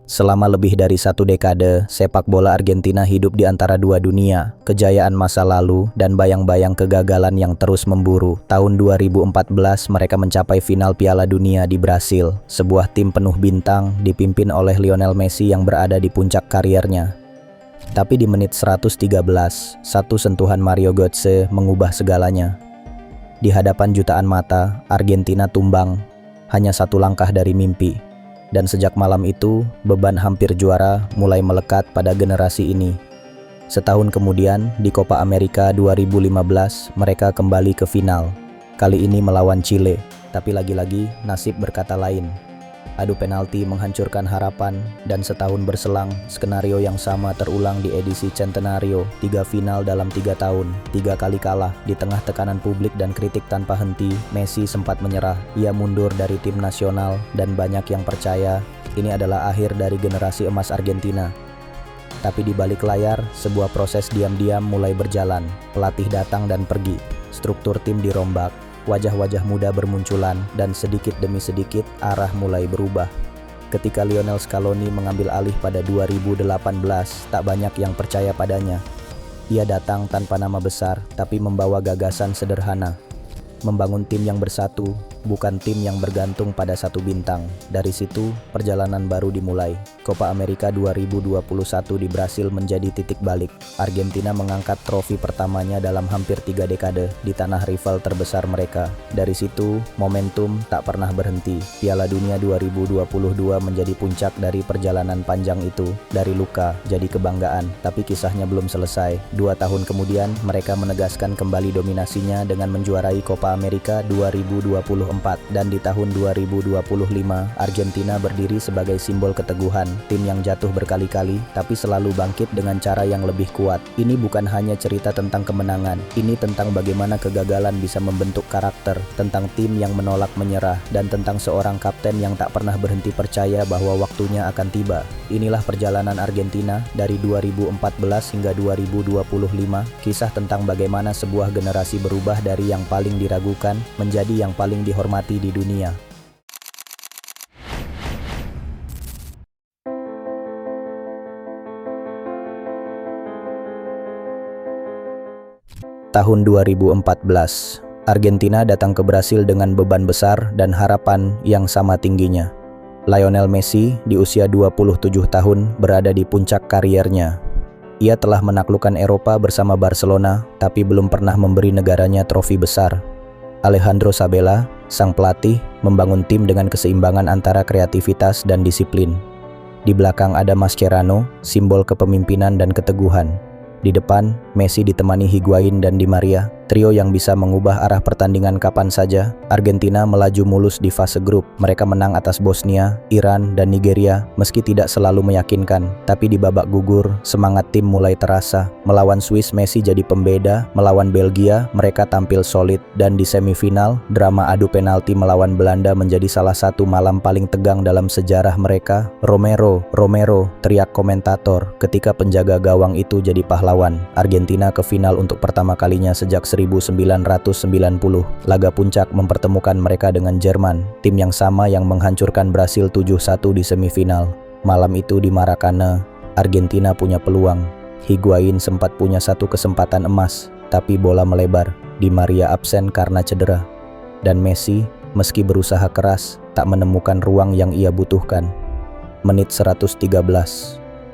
Selama lebih dari 1 dekade, sepak bola Argentina hidup di antara dua dunia, kejayaan masa lalu dan bayang-bayang kegagalan yang terus memburu. Tahun 2014 mereka mencapai final Piala Dunia di Brasil, sebuah tim penuh bintang dipimpin oleh Lionel Messi yang berada di puncak karirnya. Tapi di menit 113, satu sentuhan Mario Götze mengubah segalanya. Di hadapan jutaan mata, Argentina tumbang, hanya satu langkah dari mimpi. Dan sejak malam itu, beban hampir juara mulai melekat pada generasi ini. Setahun kemudian, di Copa America 2015, mereka kembali ke final. Kali ini melawan Chile, tapi lagi-lagi nasib berkata lain. Adu penalti menghancurkan harapan, dan setahun berselang, skenario yang sama terulang di edisi Centenario. 3 final dalam 3 tahun, 3 kali kalah. Di tengah tekanan publik dan kritik tanpa henti, Messi sempat menyerah. Ia mundur dari tim nasional, dan banyak yang percaya ini adalah akhir dari generasi emas Argentina. Tapi di balik layar, sebuah proses diam-diam mulai berjalan. Pelatih datang dan pergi, struktur tim dirombak. Wajah-wajah muda bermunculan dan sedikit demi sedikit arah mulai berubah. Ketika Lionel Scaloni mengambil alih pada 2018, tak banyak yang percaya padanya. Ia datang tanpa nama besar, tapi membawa gagasan sederhana. Membangun tim yang bersatu, bukan tim yang bergantung pada satu bintang. Dari situ, perjalanan baru dimulai. Copa America 2021 di Brasil menjadi titik balik. Argentina mengangkat trofi pertamanya dalam hampir 3 dekade di tanah rival terbesar mereka. Dari situ, momentum tak pernah berhenti. Piala Dunia 2022 menjadi puncak dari perjalanan panjang itu. Dari luka, jadi kebanggaan. Tapi kisahnya belum selesai. 2 tahun kemudian, mereka menegaskan kembali dominasinya dengan menjuarai Copa America 2024. Dan di tahun 2025, Argentina berdiri sebagai simbol keteguhan, tim yang jatuh berkali-kali tapi selalu bangkit dengan cara yang lebih kuat. Ini bukan hanya cerita tentang kemenangan, ini tentang bagaimana kegagalan bisa membentuk karakter, tentang tim yang menolak menyerah, dan tentang seorang kapten yang tak pernah berhenti percaya bahwa waktunya akan tiba. Inilah perjalanan Argentina dari 2014 hingga 2025, kisah tentang bagaimana sebuah generasi berubah dari yang paling diragukan menjadi yang paling dihormati di dunia. Tahun 2014, Argentina datang ke Brasil dengan beban besar dan harapan yang sama tingginya. Lionel Messi di usia 27 tahun berada di puncak kariernya. Ia telah menaklukkan Eropa bersama Barcelona, tapi belum pernah memberi negaranya trofi besar. Alejandro Sabella, sang pelatih, membangun tim dengan keseimbangan antara kreativitas dan disiplin. Di belakang ada Mascherano, simbol kepemimpinan dan keteguhan. Di depan, Messi ditemani Higuain dan Di Maria, trio yang bisa mengubah arah pertandingan kapan saja. Argentina melaju mulus di fase grup. Mereka menang atas Bosnia, Iran, dan Nigeria, meski tidak selalu meyakinkan. Tapi di babak gugur, semangat tim mulai terasa. Melawan Swiss, Messi jadi pembeda. Melawan Belgia, mereka tampil solid. Dan di semifinal, drama adu penalti melawan Belanda menjadi salah satu malam paling tegang dalam sejarah mereka. Romero, Romero, teriak komentator ketika penjaga gawang itu jadi pahlawan. Argentina ke final untuk pertama kalinya sejak 1990. Laga puncak mempertemukan mereka dengan Jerman, tim yang sama yang menghancurkan Brasil 7-1 di semifinal. Malam itu di Maracana, Argentina punya peluang. Higuain sempat punya satu kesempatan emas, tapi bola melebar. Di Maria absen karena cedera. Dan Messi, meski berusaha keras, tak menemukan ruang yang ia butuhkan. Menit 113,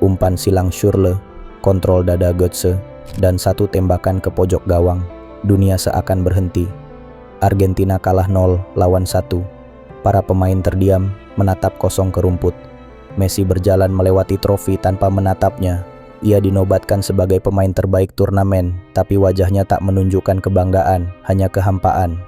umpan silang Schürrle, kontrol dada Götze, dan satu tembakan ke pojok gawang. Dunia seakan berhenti. Argentina kalah 0-1. Para pemain terdiam, menatap kosong ke rumput. Messi berjalan melewati trofi tanpa menatapnya. Ia dinobatkan sebagai pemain terbaik turnamen, tapi wajahnya tak menunjukkan kebanggaan, hanya kehampaan.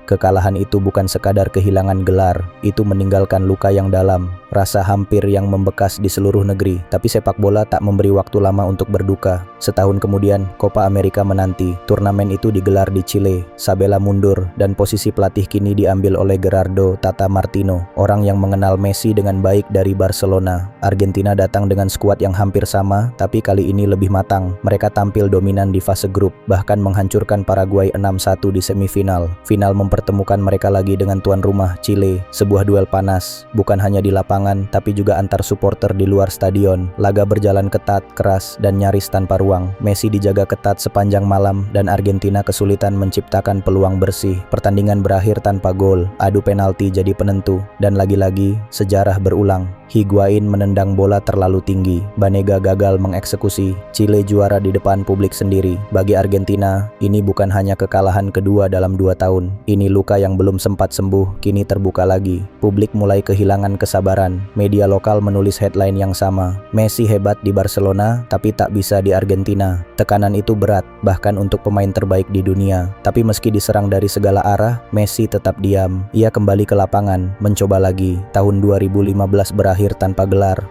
Kekalahan itu bukan sekadar kehilangan gelar, itu meninggalkan luka yang dalam, rasa hampir yang membekas di seluruh negeri. Tapi sepak bola tak memberi waktu lama untuk berduka. Setahun kemudian, Copa America menanti. Turnamen itu digelar di Chile. Sabella mundur, dan posisi pelatih kini diambil oleh Gerardo Tata Martino, orang yang mengenal Messi dengan baik dari Barcelona. Argentina datang dengan skuad yang hampir sama, tapi kali ini lebih matang. Mereka tampil dominan di fase grup, bahkan menghancurkan Paraguay 6-1 di semifinal. Final mempertemukan mereka lagi dengan tuan rumah Chile, sebuah duel panas, bukan hanya di lapangan lapangan tapi juga antar supporter di luar stadion. Laga berjalan ketat, keras, dan nyaris tanpa ruang. Messi dijaga ketat sepanjang malam dan Argentina kesulitan menciptakan peluang bersih. Pertandingan berakhir tanpa gol, adu penalti jadi penentu, dan lagi-lagi sejarah berulang. Higuain menendang bola terlalu tinggi. Banega gagal mengeksekusi. Chile juara di depan publik sendiri. Bagi Argentina, ini bukan hanya kekalahan kedua dalam 2 tahun. Ini luka yang belum sempat sembuh, kini terbuka lagi. Publik mulai kehilangan kesabaran. Media lokal menulis headline yang sama. Messi hebat di Barcelona, tapi tak bisa di Argentina. Tekanan itu berat, bahkan untuk pemain terbaik di dunia. Tapi meski diserang dari segala arah, Messi tetap diam. Ia kembali ke lapangan, mencoba lagi. Tahun 2015 berakhir tanpa gelar.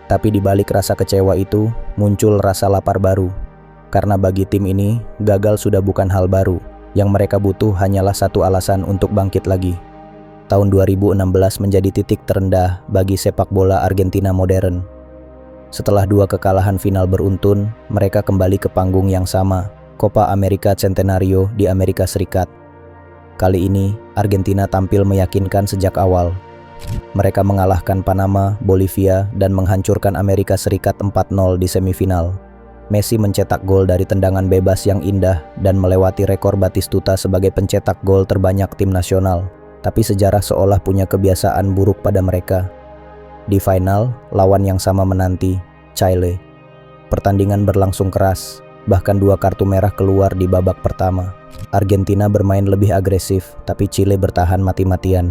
Tapi di balik rasa kecewa itu, muncul rasa lapar baru. Karena bagi tim ini, gagal sudah bukan hal baru. Yang mereka butuh hanyalah satu alasan untuk bangkit lagi. Tahun 2016 menjadi titik terendah bagi sepak bola Argentina modern. Setelah 2 kekalahan final beruntun, mereka kembali ke panggung yang sama, Copa America Centenario di Amerika Serikat. Kali ini, Argentina tampil meyakinkan sejak awal. Mereka mengalahkan Panama, Bolivia, dan menghancurkan Amerika Serikat 4-0 di semifinal. Messi mencetak gol dari tendangan bebas yang indah dan melewati rekor Batistuta sebagai pencetak gol terbanyak tim nasional. Tapi sejarah seolah punya kebiasaan buruk pada mereka. Di final, lawan yang sama menanti, Chile. Pertandingan berlangsung keras, bahkan 2 kartu merah keluar di babak pertama. Argentina bermain lebih agresif, tapi Chile bertahan mati-matian.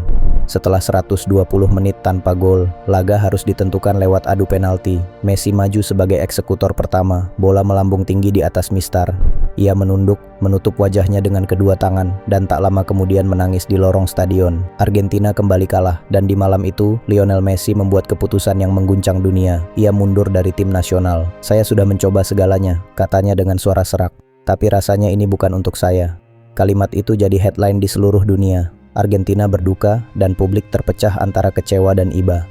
Setelah 120 menit tanpa gol, laga harus ditentukan lewat adu penalti. Messi maju sebagai eksekutor pertama, bola melambung tinggi di atas mistar. Ia menunduk, menutup wajahnya dengan kedua tangan, dan tak lama kemudian menangis di lorong stadion. Argentina kembali kalah, dan di malam itu, Lionel Messi membuat keputusan yang mengguncang dunia. Ia mundur dari tim nasional. "Saya sudah mencoba segalanya," katanya dengan suara serak. "Tapi rasanya ini bukan untuk saya." Kalimat itu jadi headline di seluruh dunia. Argentina berduka dan publik terpecah antara kecewa dan iba.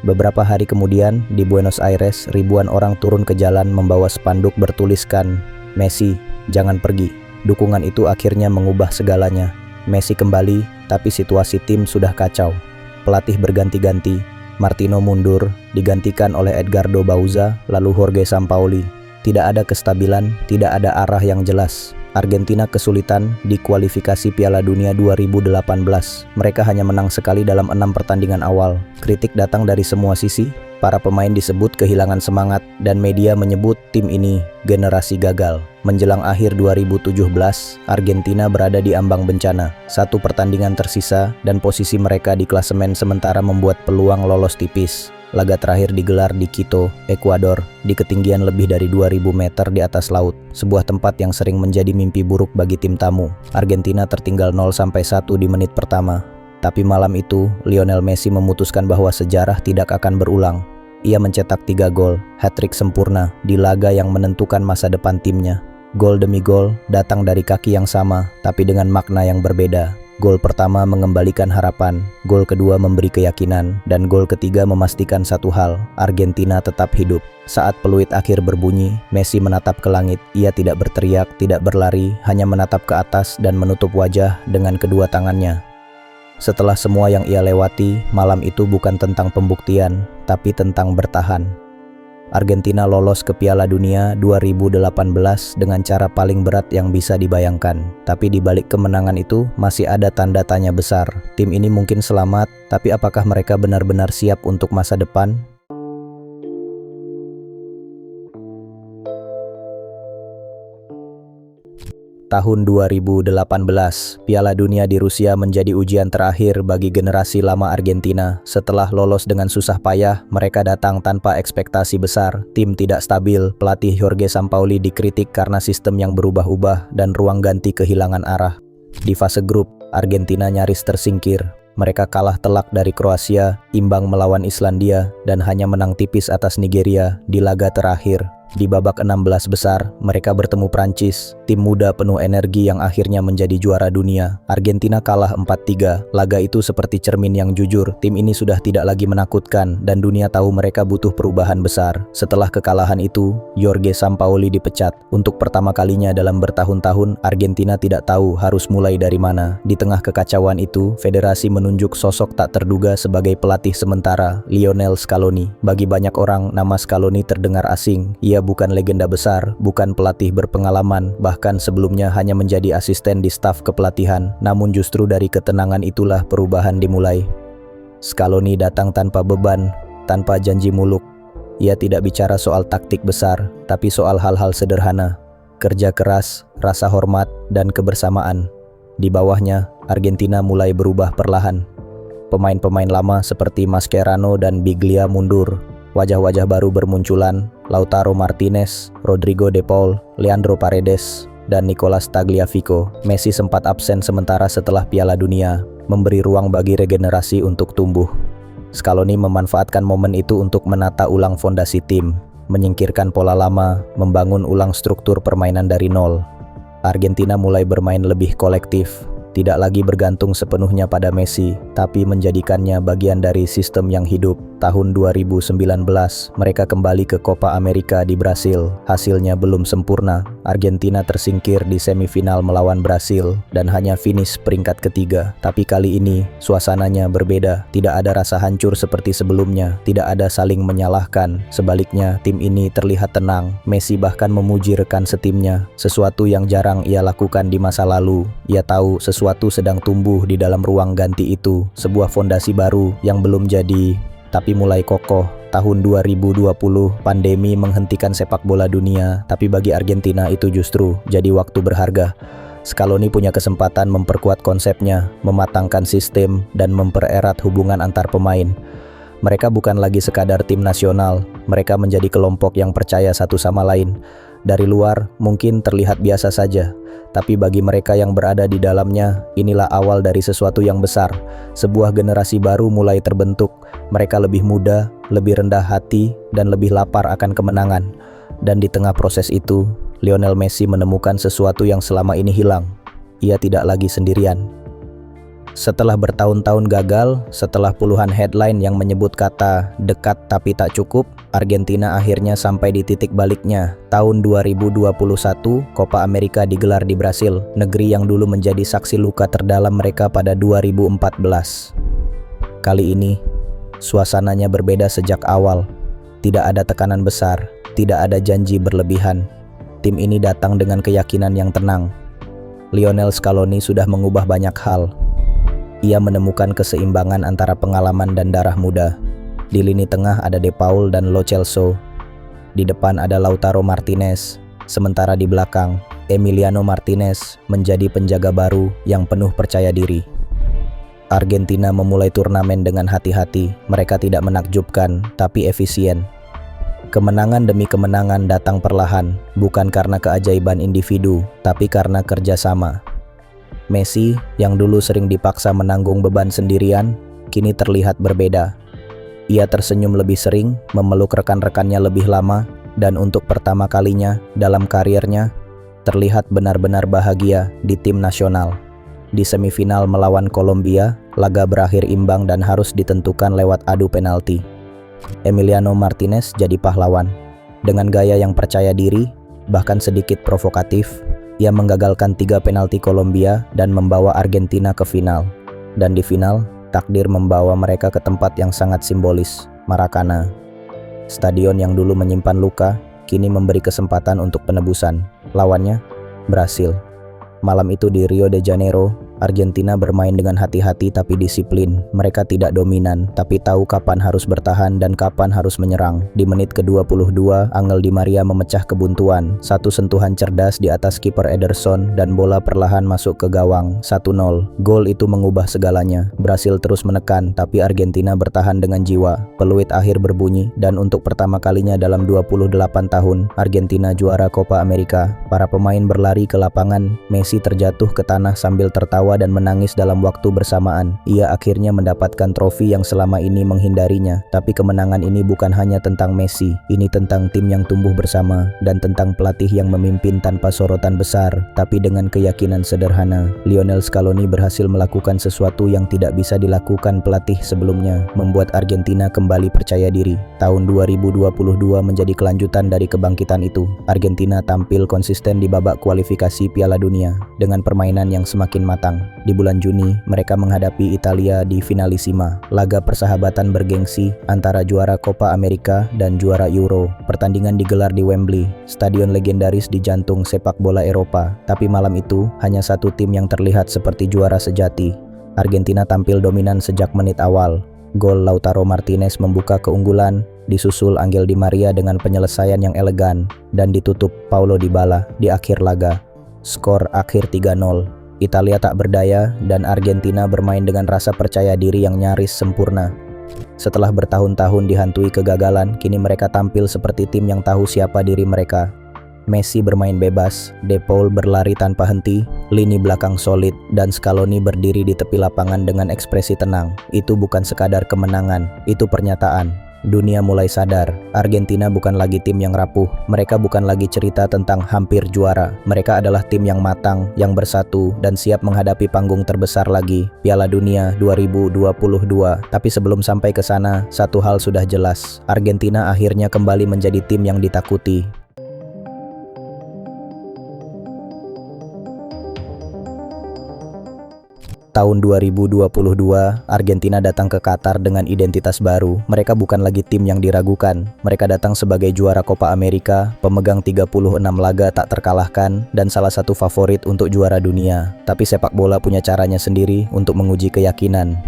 Beberapa hari kemudian, di Buenos Aires, ribuan orang turun ke jalan membawa spanduk bertuliskan, "Messi, jangan pergi." Dukungan itu akhirnya mengubah segalanya. Messi kembali, tapi situasi tim sudah kacau. Pelatih berganti-ganti. Martino mundur, digantikan oleh Edgardo Bauza, lalu Jorge Sampaoli. Tidak ada kestabilan, tidak ada arah yang jelas. Argentina kesulitan di kualifikasi Piala Dunia 2018. Mereka hanya menang sekali dalam 6 pertandingan awal. Kritik datang dari semua sisi. Para pemain disebut kehilangan semangat dan media menyebut tim ini generasi gagal. Menjelang akhir 2017, Argentina berada di ambang bencana. 1 pertandingan tersisa dan posisi mereka di klasemen sementara membuat peluang lolos tipis. Laga terakhir digelar di Quito, Ekuador, di ketinggian lebih dari 2000 meter di atas laut, sebuah tempat yang sering menjadi mimpi buruk bagi tim tamu. Argentina tertinggal 0-1 di menit pertama. Tapi malam itu, Lionel Messi memutuskan bahwa sejarah tidak akan berulang. Ia mencetak 3 gol, hat-trick sempurna, di laga yang menentukan masa depan timnya. Gol demi gol datang dari kaki yang sama, tapi dengan makna yang berbeda. Gol pertama mengembalikan harapan, gol kedua memberi keyakinan, dan gol ketiga memastikan satu hal, Argentina tetap hidup. Saat peluit akhir berbunyi, Messi menatap ke langit. Ia tidak berteriak, tidak berlari, hanya menatap ke atas dan menutup wajah dengan kedua tangannya. Setelah semua yang ia lewati, malam itu bukan tentang pembuktian, tapi tentang bertahan. Argentina lolos ke Piala Dunia 2018 dengan cara paling berat yang bisa dibayangkan. Tapi di balik kemenangan itu masih ada tanda tanya besar. Tim ini mungkin selamat, tapi apakah mereka benar-benar siap untuk masa depan? Tahun 2018, Piala Dunia di Rusia menjadi ujian terakhir bagi generasi lama Argentina. Setelah lolos dengan susah payah, mereka datang tanpa ekspektasi besar. Tim tidak stabil, pelatih Jorge Sampaoli dikritik karena sistem yang berubah-ubah dan ruang ganti kehilangan arah. Di fase grup, Argentina nyaris tersingkir. Mereka kalah telak dari Kroasia, imbang melawan Islandia, dan hanya menang tipis atas Nigeria di laga terakhir. Di babak 16 besar, mereka bertemu Prancis, tim muda penuh energi yang akhirnya menjadi juara dunia. Argentina kalah 4-3. Laga itu seperti cermin yang jujur. Tim ini sudah tidak lagi menakutkan dan dunia tahu mereka butuh perubahan besar. Setelah kekalahan itu, Jorge Sampaoli dipecat. Untuk pertama kalinya dalam bertahun-tahun, Argentina tidak tahu harus mulai dari mana. Di tengah kekacauan itu, federasi menunjuk sosok tak terduga sebagai pelatih sementara, Lionel Scaloni. Bagi banyak orang, nama Scaloni terdengar asing. Ia bukan legenda besar, bukan pelatih berpengalaman, bahkan sebelumnya hanya menjadi asisten di staf kepelatihan. Namun justru dari ketenangan itulah perubahan dimulai. Scaloni datang tanpa beban, tanpa janji muluk. Ia tidak bicara soal taktik besar, tapi soal hal-hal sederhana. Kerja keras, rasa hormat, dan kebersamaan. Di bawahnya, Argentina mulai berubah perlahan. Pemain-pemain lama seperti Mascherano dan Biglia mundur. Wajah-wajah baru bermunculan, Lautaro Martinez, Rodrigo De Paul, Leandro Paredes, dan Nicolas Tagliafico. Messi sempat absen sementara setelah Piala Dunia, memberi ruang bagi regenerasi untuk tumbuh. Scaloni memanfaatkan momen itu untuk menata ulang fondasi tim, menyingkirkan pola lama, membangun ulang struktur permainan dari nol. Argentina mulai bermain lebih kolektif, tidak lagi bergantung sepenuhnya pada Messi, tapi menjadikannya bagian dari sistem yang hidup. Tahun 2019, mereka kembali ke Copa America di Brasil. Hasilnya belum sempurna. Argentina tersingkir di semifinal melawan Brasil dan hanya finish peringkat ketiga. Tapi kali ini, suasananya berbeda. Tidak ada rasa hancur seperti sebelumnya. Tidak ada saling menyalahkan. Sebaliknya, tim ini terlihat tenang. Messi bahkan memuji rekan setimnya, sesuatu yang jarang ia lakukan di masa lalu. Ia tahu sesuatu sedang tumbuh di dalam ruang ganti itu. Sebuah fondasi baru yang belum jadi, tapi mulai kokoh. Tahun 2020, pandemi menghentikan sepak bola dunia, tapi bagi Argentina itu justru jadi waktu berharga. Scaloni punya kesempatan memperkuat konsepnya, mematangkan sistem, dan mempererat hubungan antar pemain. Mereka bukan lagi sekadar tim nasional, mereka menjadi kelompok yang percaya satu sama lain. Dari luar mungkin terlihat biasa saja, tapi bagi mereka yang berada di dalamnya, inilah awal dari sesuatu yang besar. Sebuah generasi baru mulai terbentuk. Mereka lebih muda, lebih rendah hati, dan lebih lapar akan kemenangan. Dan di tengah proses itu, Lionel Messi menemukan sesuatu yang selama ini hilang. Ia tidak lagi sendirian. Setelah bertahun-tahun gagal, setelah puluhan headline yang menyebut kata dekat tapi tak cukup, Argentina akhirnya sampai di titik baliknya. Tahun 2021, Copa America digelar di Brasil, negeri yang dulu menjadi saksi luka terdalam mereka pada 2014. Kali ini, suasananya berbeda sejak awal. Tidak ada tekanan besar, tidak ada janji berlebihan. Tim ini datang dengan keyakinan yang tenang. Lionel Scaloni sudah mengubah banyak hal. Ia menemukan keseimbangan antara pengalaman dan darah muda. Di lini tengah ada De Paul dan Lo Celso. Di depan ada Lautaro Martinez. Sementara di belakang, Emiliano Martinez menjadi penjaga baru yang penuh percaya diri. Argentina memulai turnamen dengan hati-hati. Mereka tidak menakjubkan, tapi efisien. Kemenangan demi kemenangan datang perlahan, bukan karena keajaiban individu, tapi karena kerjasama. Messi, yang dulu sering dipaksa menanggung beban sendirian, kini terlihat berbeda. Ia tersenyum lebih sering, memeluk rekan-rekannya lebih lama, dan untuk pertama kalinya dalam karirnya, terlihat benar-benar bahagia di tim nasional. Di semifinal melawan Kolombia, laga berakhir imbang dan harus ditentukan lewat adu penalti. Emiliano Martinez jadi pahlawan. Dengan gaya yang percaya diri, bahkan sedikit provokatif, ia menggagalkan 3 penalti Kolombia dan membawa Argentina ke final. Dan di final, takdir membawa mereka ke tempat yang sangat simbolis, Maracana. Stadion yang dulu menyimpan luka, kini memberi kesempatan untuk penebusan. Lawannya, Brasil. Malam itu di Rio de Janeiro, Argentina bermain dengan hati-hati tapi disiplin. Mereka tidak dominan, tapi tahu kapan harus bertahan dan kapan harus menyerang. Di menit ke-22, Angel Di Maria memecah kebuntuan. Satu sentuhan cerdas di atas kiper Ederson dan bola perlahan masuk ke gawang. 1-0. Gol itu mengubah segalanya. Brasil terus menekan, tapi Argentina bertahan dengan jiwa. Peluit akhir berbunyi, dan untuk pertama kalinya dalam 28 tahun, Argentina juara Copa America. Para pemain berlari ke lapangan. Messi terjatuh ke tanah sambil tertawa tertawa dan menangis dalam waktu bersamaan. Ia akhirnya mendapatkan trofi yang selama ini menghindarinya. Tapi kemenangan ini bukan hanya tentang Messi. Ini tentang tim yang tumbuh bersama dan tentang pelatih yang memimpin tanpa sorotan besar, tapi dengan keyakinan sederhana. Lionel Scaloni berhasil melakukan sesuatu yang tidak bisa dilakukan pelatih sebelumnya, membuat Argentina kembali percaya diri. Tahun 2022 menjadi kelanjutan dari kebangkitan itu. Argentina tampil konsisten di babak kualifikasi Piala Dunia dengan permainan yang semakin matang. Di bulan Juni, mereka menghadapi Italia di Finalissima, laga persahabatan bergengsi antara juara Copa America dan juara Euro. Pertandingan digelar di Wembley, stadion legendaris di jantung sepak bola Eropa. Tapi malam itu, hanya satu tim yang terlihat seperti juara sejati. Argentina tampil dominan sejak menit awal. Gol Lautaro Martinez membuka keunggulan, disusul Angel Di Maria dengan penyelesaian yang elegan, dan ditutup Paulo Dybala di akhir laga. Skor akhir 3-0. Italia tak berdaya dan Argentina bermain dengan rasa percaya diri yang nyaris sempurna. Setelah bertahun-tahun dihantui kegagalan, kini mereka tampil seperti tim yang tahu siapa diri mereka. Messi bermain bebas, De Paul berlari tanpa henti, lini belakang solid, dan Scaloni berdiri di tepi lapangan dengan ekspresi tenang. Itu bukan sekadar kemenangan, itu pernyataan. Dunia mulai sadar, Argentina bukan lagi tim yang rapuh. Mereka bukan lagi cerita tentang hampir juara. Mereka adalah tim yang matang, yang bersatu, dan siap menghadapi panggung terbesar lagi, Piala Dunia 2022. Tapi sebelum sampai ke sana, satu hal sudah jelas. Argentina akhirnya kembali menjadi tim yang ditakuti. Tahun 2022, Argentina datang ke Qatar dengan identitas baru. Mereka bukan lagi tim yang diragukan. Mereka datang sebagai juara Copa America, pemegang 36 laga tak terkalahkan, dan salah satu favorit untuk juara dunia. Tapi sepak bola punya caranya sendiri untuk menguji keyakinan.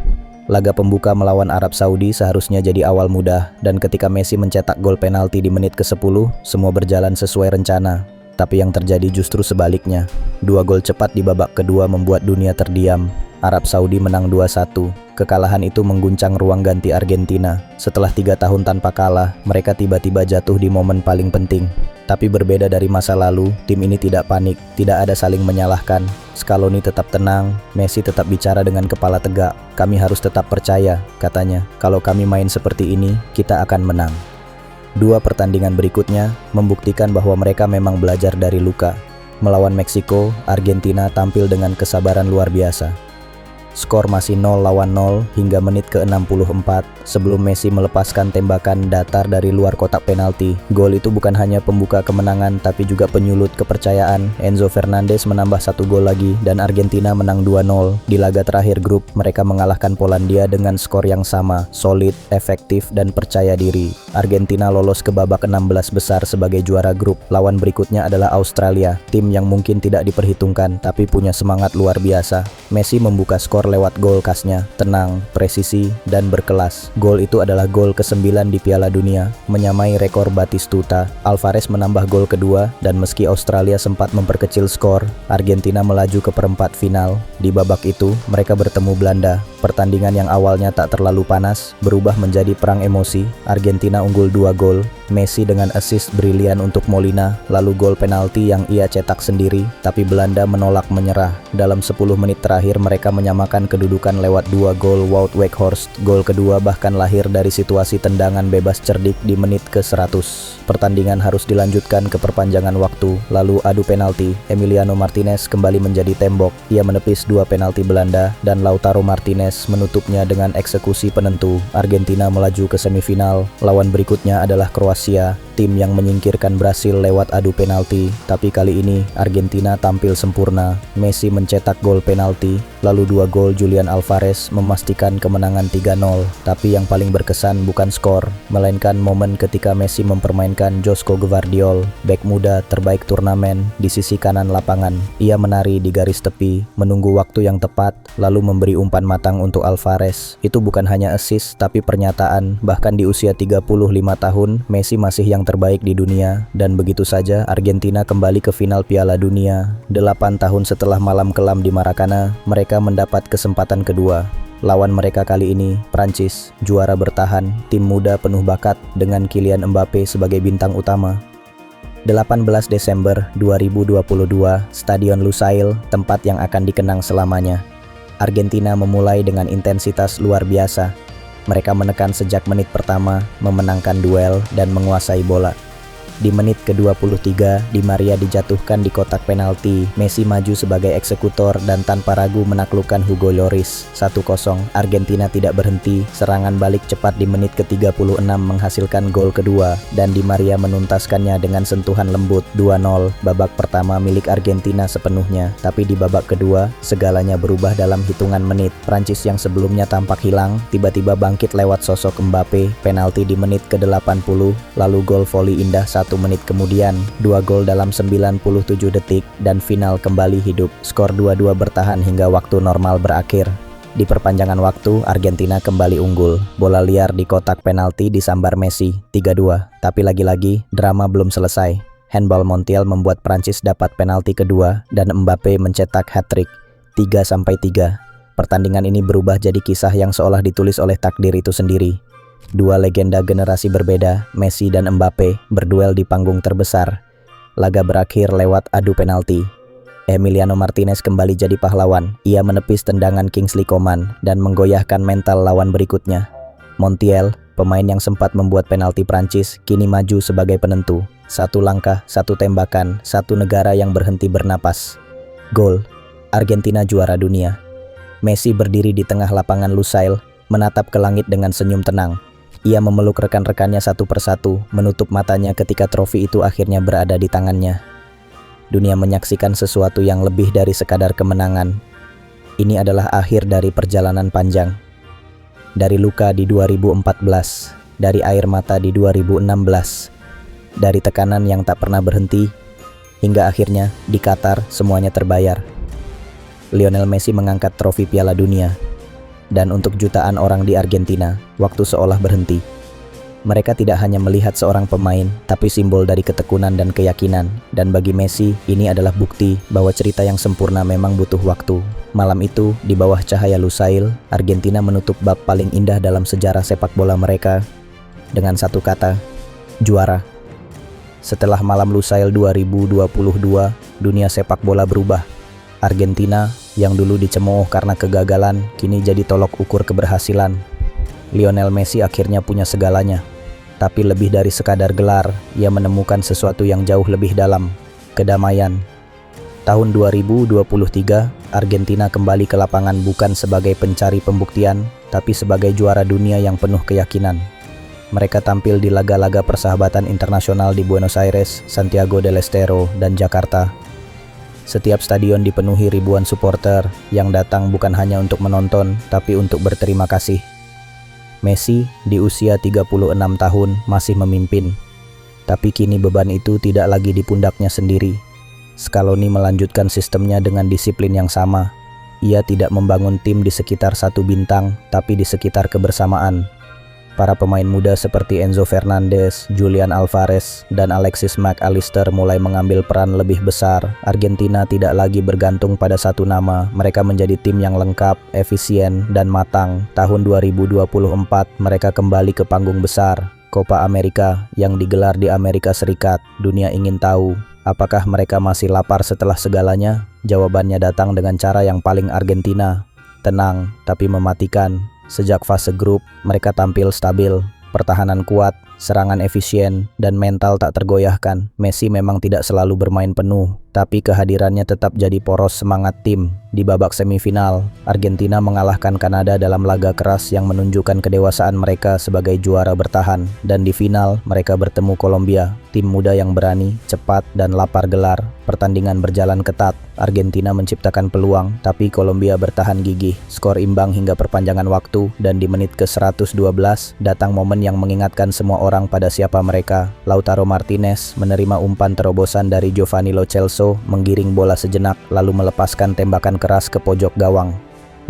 Laga pembuka melawan Arab Saudi seharusnya jadi awal mudah, dan ketika Messi mencetak gol penalti di menit ke-10, semua berjalan sesuai rencana. Tapi yang terjadi justru sebaliknya. 2 gol cepat di babak kedua membuat dunia terdiam. Arab Saudi menang 2-1. Kekalahan itu mengguncang ruang ganti Argentina. Setelah 3 tahun tanpa kalah, mereka tiba-tiba jatuh di momen paling penting. Tapi berbeda dari masa lalu, tim ini tidak panik, tidak ada saling menyalahkan. Scaloni tetap tenang, Messi tetap bicara dengan kepala tegak. Kami harus tetap percaya, katanya. Kalau kami main seperti ini, kita akan menang. 2 pertandingan berikutnya membuktikan bahwa mereka memang belajar dari luka. Melawan Meksiko, Argentina tampil dengan kesabaran luar biasa. Skor masih 0-0 hingga menit ke-64 sebelum Messi melepaskan tembakan datar dari luar kotak penalti. Gol itu bukan hanya pembuka kemenangan tapi juga penyulut kepercayaan. Enzo Fernandez menambah 1 gol lagi dan Argentina menang 2-0. Di laga terakhir grup, mereka mengalahkan Polandia dengan skor yang sama, solid, efektif, dan percaya diri. Argentina lolos ke babak 16 besar sebagai juara grup. Lawan berikutnya adalah Australia, tim yang mungkin tidak diperhitungkan tapi punya semangat luar biasa. Messi membuka skor lewat gol khasnya, tenang, presisi, dan berkelas. Gol itu adalah gol ke-9 di Piala Dunia, menyamai rekor Batistuta. Alvarez menambah gol kedua, dan meski Australia sempat memperkecil skor, Argentina melaju ke perempat final. Di babak itu, mereka bertemu Belanda. Pertandingan yang awalnya tak terlalu panas, berubah menjadi perang emosi. Argentina unggul 2 gol, Messi dengan assist brilian untuk Molina, lalu gol penalti yang ia cetak sendiri, tapi Belanda menolak menyerah. Dalam 10 menit terakhir mereka menyamakan kedudukan lewat 2 gol Wout Weghorst. Gol kedua bahkan lahir dari situasi tendangan bebas cerdik di menit ke-100. Pertandingan harus dilanjutkan ke perpanjangan waktu, lalu adu penalti. Emiliano Martinez kembali menjadi tembok. Ia menepis 2 penalti Belanda dan Lautaro Martinez menutupnya dengan eksekusi penentu. Argentina melaju ke semifinal. Lawan berikutnya adalah Kroasia, tim yang menyingkirkan Brasil lewat adu penalti. Tapi kali ini Argentina tampil sempurna. Messi mencetak gol penalti, lalu 2 gol Julian Alvarez memastikan kemenangan 3-0. Tapi yang paling berkesan bukan skor, melainkan momen ketika Messi mempermainkan Joško Gvardiol, bek muda terbaik turnamen, di sisi kanan lapangan. Ia menari di garis tepi, menunggu waktu yang tepat, lalu memberi umpan matang untuk Alvarez. Itu bukan hanya assist, tapi pernyataan. Bahkan di usia 35 tahun, Messi masih yang terbaik di dunia. Dan begitu saja Argentina kembali ke final Piala Dunia. 8 tahun setelah malam kelam di Maracana, mereka mendapat kesempatan kedua. Lawan mereka kali ini, Prancis, juara bertahan, tim muda penuh bakat dengan Kylian Mbappe sebagai bintang utama. 18 Desember 2022, Stadion Lusail, tempat yang akan dikenang selamanya. Argentina memulai dengan intensitas luar biasa. Mereka menekan sejak menit pertama, memenangkan duel, dan menguasai bola. Di menit ke-23, Di Maria dijatuhkan di kotak penalti. Messi maju sebagai eksekutor dan tanpa ragu menaklukkan Hugo Lloris 1-0. Argentina tidak berhenti, serangan balik cepat di menit ke-36 menghasilkan gol kedua, dan Di Maria menuntaskannya dengan sentuhan lembut 2-0. Babak pertama milik Argentina sepenuhnya, tapi di babak kedua, segalanya berubah dalam hitungan menit. Prancis yang sebelumnya tampak hilang, tiba-tiba bangkit lewat sosok Mbappe, penalti di menit ke-80, lalu gol voli indah 1 menit kemudian, 2 gol dalam 97 detik, dan final kembali hidup. Skor 2-2 bertahan hingga waktu normal berakhir. Di perpanjangan waktu, Argentina kembali unggul. Bola liar di kotak penalti disambar Messi, 3-2. Tapi lagi-lagi, drama belum selesai. Handball Montiel membuat Prancis dapat penalti kedua, dan Mbappe mencetak hat-trick, 3-3. Pertandingan ini berubah jadi kisah yang seolah ditulis oleh takdir itu sendiri. Dua legenda generasi berbeda, Messi dan Mbappe, berduel di panggung terbesar. Laga berakhir lewat adu penalti. Emiliano Martinez kembali jadi pahlawan. Ia menepis tendangan Kingsley Coman dan menggoyahkan mental lawan berikutnya. Montiel, pemain yang sempat membuat penalti Prancis, kini maju sebagai penentu. 1 langkah, 1 tembakan, 1 negara yang berhenti bernapas. Gol. Argentina juara dunia. Messi berdiri di tengah lapangan Lusail, menatap ke langit dengan senyum tenang. Ia memeluk rekan-rekannya satu persatu, menutup matanya ketika trofi itu akhirnya berada di tangannya. Dunia menyaksikan sesuatu yang lebih dari sekadar kemenangan. Ini adalah akhir dari perjalanan panjang. Dari luka di 2014, dari air mata di 2016, dari tekanan yang tak pernah berhenti, hingga akhirnya di Qatar semuanya terbayar. Lionel Messi mengangkat trofi Piala Dunia. Dan untuk jutaan orang di Argentina, waktu seolah berhenti. Mereka tidak hanya melihat seorang pemain, tapi simbol dari ketekunan dan keyakinan. Dan bagi Messi, ini adalah bukti bahwa cerita yang sempurna memang butuh waktu. Malam itu, di bawah cahaya Lusail, Argentina menutup bab paling indah dalam sejarah sepak bola mereka dengan satu kata, juara. Setelah malam Lusail 2022, dunia sepak bola berubah. Argentina, yang dulu dicemooh karena kegagalan, kini jadi tolok ukur keberhasilan. Lionel Messi akhirnya punya segalanya. Tapi lebih dari sekadar gelar, ia menemukan sesuatu yang jauh lebih dalam, kedamaian. Tahun 2023, Argentina kembali ke lapangan bukan sebagai pencari pembuktian, tapi sebagai juara dunia yang penuh keyakinan. Mereka tampil di laga-laga persahabatan internasional di Buenos Aires, Santiago del Estero, dan Jakarta. Setiap stadion dipenuhi ribuan supporter yang datang bukan hanya untuk menonton, tapi untuk berterima kasih. Messi di usia 36 tahun masih memimpin. Tapi kini beban itu tidak lagi di pundaknya sendiri. Scaloni melanjutkan sistemnya dengan disiplin yang sama. Ia tidak membangun tim di sekitar satu bintang, tapi di sekitar kebersamaan. Para pemain muda seperti Enzo Fernandez, Julian Alvarez, dan Alexis Mac Allister mulai mengambil peran lebih besar. Argentina tidak lagi bergantung pada satu nama. Mereka menjadi tim yang lengkap, efisien, dan matang. Tahun 2024, mereka kembali ke panggung besar, Copa America, yang digelar di Amerika Serikat. Dunia ingin tahu, apakah mereka masih lapar setelah segalanya? Jawabannya datang dengan cara yang paling Argentina. Tenang, tapi mematikan. Sejak fase grup, mereka tampil stabil, pertahanan kuat, serangan efisien, dan mental tak tergoyahkan. Messi memang tidak selalu bermain penuh, tapi kehadirannya tetap jadi poros semangat tim. Di babak semifinal, Argentina mengalahkan Kanada dalam laga keras yang menunjukkan kedewasaan mereka sebagai juara bertahan. Dan di final, mereka bertemu Kolombia, tim muda yang berani, cepat, dan lapar gelar. Pertandingan berjalan ketat. Argentina menciptakan peluang, tapi Kolombia bertahan gigih. Skor imbang hingga perpanjangan waktu, dan di menit ke-112, datang momen yang mengingatkan semua orang pada siapa mereka. Lautaro Martinez menerima umpan terobosan dari Giovanni Lo Celso, menggiring bola sejenak, lalu melepaskan tembakan keras ke pojok gawang.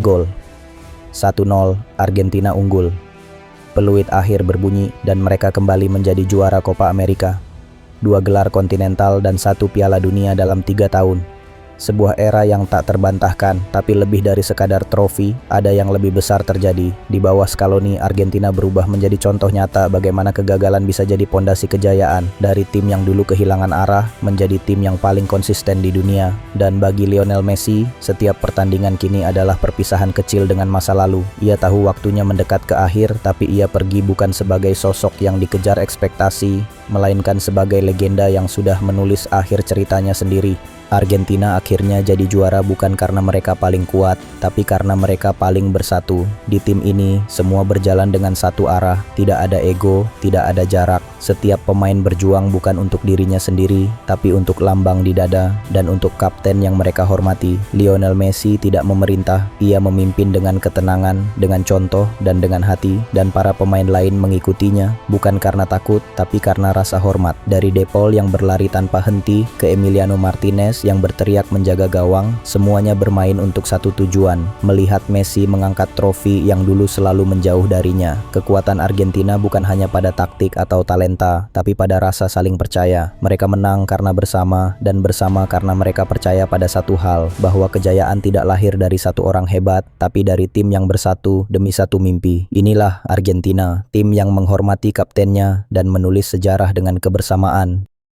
Gol. 1-0, Argentina unggul. Peluit akhir berbunyi, dan mereka kembali menjadi juara Copa America. 2 gelar kontinental dan 1 Piala Dunia dalam 3 tahun. sebuah era yang tak terbantahkan, tapi lebih dari sekadar trofi, ada yang lebih besar terjadi. Di bawah Scaloni, Argentina berubah menjadi contoh nyata bagaimana kegagalan bisa jadi pondasi kejayaan. Dari tim yang dulu kehilangan arah, menjadi tim yang paling konsisten di dunia. Dan bagi Lionel Messi, setiap pertandingan kini adalah perpisahan kecil dengan masa lalu. Ia tahu waktunya mendekat ke akhir, tapi ia pergi bukan sebagai sosok yang dikejar ekspektasi, melainkan sebagai legenda yang sudah menulis akhir ceritanya sendiri. Argentina akhirnya jadi juara bukan karena mereka paling kuat, tapi karena mereka paling bersatu. Di tim ini, semua berjalan dengan satu arah, tidak ada ego, tidak ada jarak. Setiap pemain berjuang bukan untuk dirinya sendiri, tapi untuk lambang di dada dan untuk kapten yang mereka hormati. Lionel Messi tidak memerintah, ia memimpin dengan ketenangan, dengan contoh, dan dengan hati, dan para pemain lain mengikutinya, bukan karena takut, tapi karena rasa hormat. Dari De Paul yang berlari tanpa henti, ke Emiliano Martinez yang berteriak menjaga gawang, semuanya bermain untuk satu tujuan, melihat Messi mengangkat trofi yang dulu selalu menjauh darinya. Kekuatan Argentina bukan hanya pada taktik atau talenta, tapi pada rasa saling percaya. Mereka menang karena bersama, dan bersama karena mereka percaya pada satu hal, bahwa kejayaan tidak lahir dari satu orang hebat, tapi dari tim yang bersatu demi satu mimpi. Inilah Argentina, tim yang menghormati kaptennya dan menulis sejarah dengan kebersamaan.